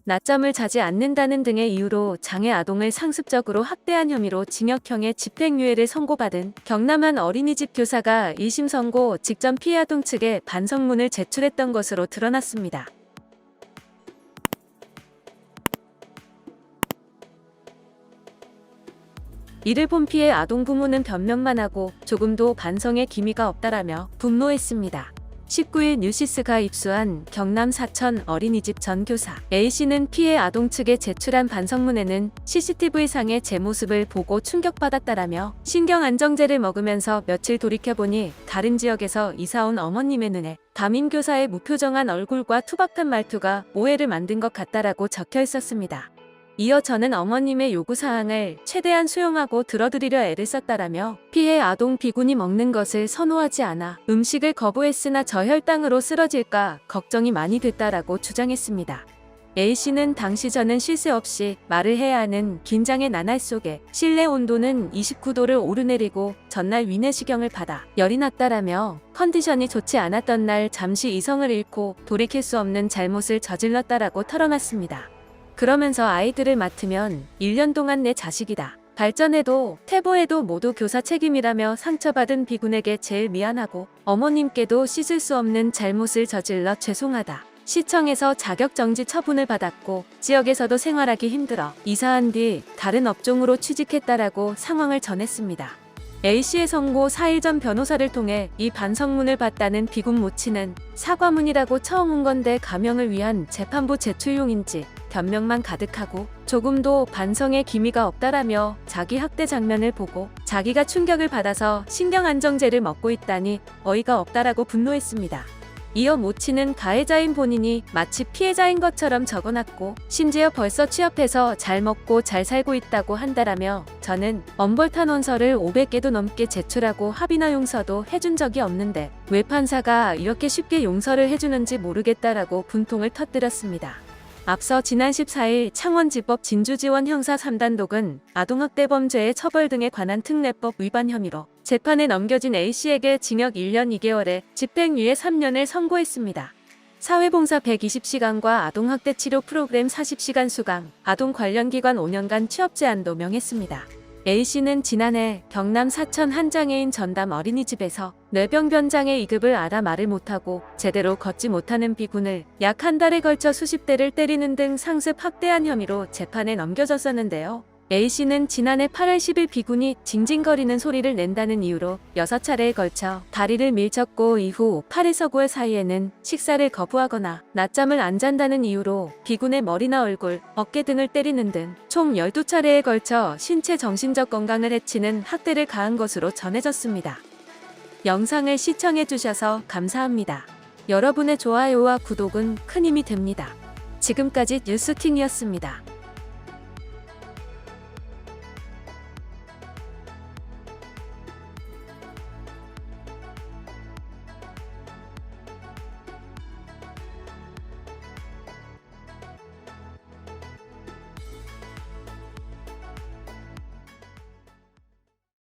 낮잠을 자지 않는다는 등의 이유로 장애 아동을 상습적으로 학대한 혐의로 징역형의 집행유예를 선고받은 경남 한 어린이집 교사가 1심 선고 직전 피해 아동 측에 반성문을 제출했던 것으로 드러났습니다. 이를 본 피해 아동 부모는 변명만 하고 조금도 반성의 기미가 없다라며 분노했습니다. 19일 뉴시스가 입수한 경남 사천 어린이집 전 교사 A씨는 피해 아동 측에 제출한 반성문에는 CCTV상의 제 모습을 보고 충격받았다라며 신경안정제를 먹으면서 며칠 돌이켜보니 다른 지역에서 이사온 어머님의 눈에 담임교사의 무표정한 얼굴과 투박한 말투가 오해를 만든 것 같다라고 적혀 있었습니다. 이어 저는 어머님의 요구사항을 최대한 수용하고 들어드리려 애를 썼다라며 피해 아동 B군이 먹는 것을 선호하지 않아 음식을 거부했으나 저혈당으로 쓰러질까 걱정이 많이 됐다라고 주장했습니다. A씨는 당시 저는 쉴 새 없이 말을 해야 하는 긴장의 나날 속에 실내 온도는 29도를 오르내리고 전날 위내시경을 받아 열이 났다라며 컨디션이 좋지 않았던 날 잠시 이성을 잃고 돌이킬 수 없는 잘못을 저질렀다라고 털어놨습니다. 그러면서 아이들을 맡으면 1년 동안 내 자식이다. 발전해도 퇴보해도 모두 교사 책임이라며 상처받은 B군에게 제일 미안하고 어머님께도 씻을 수 없는 잘못을 저질러 죄송하다. 시청에서 자격정지 처분을 받았고 지역에서도 생활하기 힘들어 이사한 뒤 다른 업종으로 취직했다라고 상황을 전했습니다. A씨의 선고 4일 전 변호사를 통해 이 반성문을 받다는 B군 모친은 사과문이라고 처음 온 건데 감형을 위한 재판부 제출용인지 변명만 가득하고 조금도 반성의 기미가 없다라며 자기 학대 장면을 보고 자기가 충격을 받아서 신경안정제를 먹고 있다니 어이가 없다라고 분노했습니다. 이어 모친은 가해자인 본인이 마치 피해자인 것처럼 적어놨고 심지어 벌써 취업해서 잘 먹고 잘 살고 있다고 한다라며 저는 엄벌타 논서를 500개도 넘게 제출하고 합의나 용서도 해준 적이 없는데 왜 판사가 이렇게 쉽게 용서를 해주는지 모르겠다라고 분통을 터뜨렸습니다. 앞서 지난 14일 창원지법 진주지원 형사 3단독은 아동학대 범죄의 처벌 등에 관한 특례법 위반 혐의로 재판에 넘겨진 A씨에게 징역 1년 2개월에 집행유예 3년을 선고했습니다. 사회봉사 120시간과 아동학대 치료 프로그램 40시간 수강, 아동 관련 기관 5년간 취업 제한도 명했습니다. A씨는 지난해 경남 사천 한 장애인 전담 어린이집에서 뇌병변 장애 2급을 알아 말을 못하고 제대로 걷지 못하는 B군을 약 한 달에 걸쳐 수십 대를 때리는 등 상습 학대한 혐의로 재판에 넘겨졌었는데요. A씨는 지난해 8월 10일 B군이 징징거리는 소리를 낸다는 이유로 6차례에 걸쳐 다리를 밀쳤고 이후 8에서 9월 사이에는 식사를 거부하거나 낮잠을 안 잔다는 이유로 B군의 머리나 얼굴, 어깨 등을 때리는 등 총 12차례에 걸쳐 신체 정신적 건강을 해치는 학대를 가한 것으로 전해졌습니다. 영상을 시청해주셔서 감사합니다. 여러분의 좋아요와 구독은 큰 힘이 됩니다. 지금까지 뉴스킹이었습니다.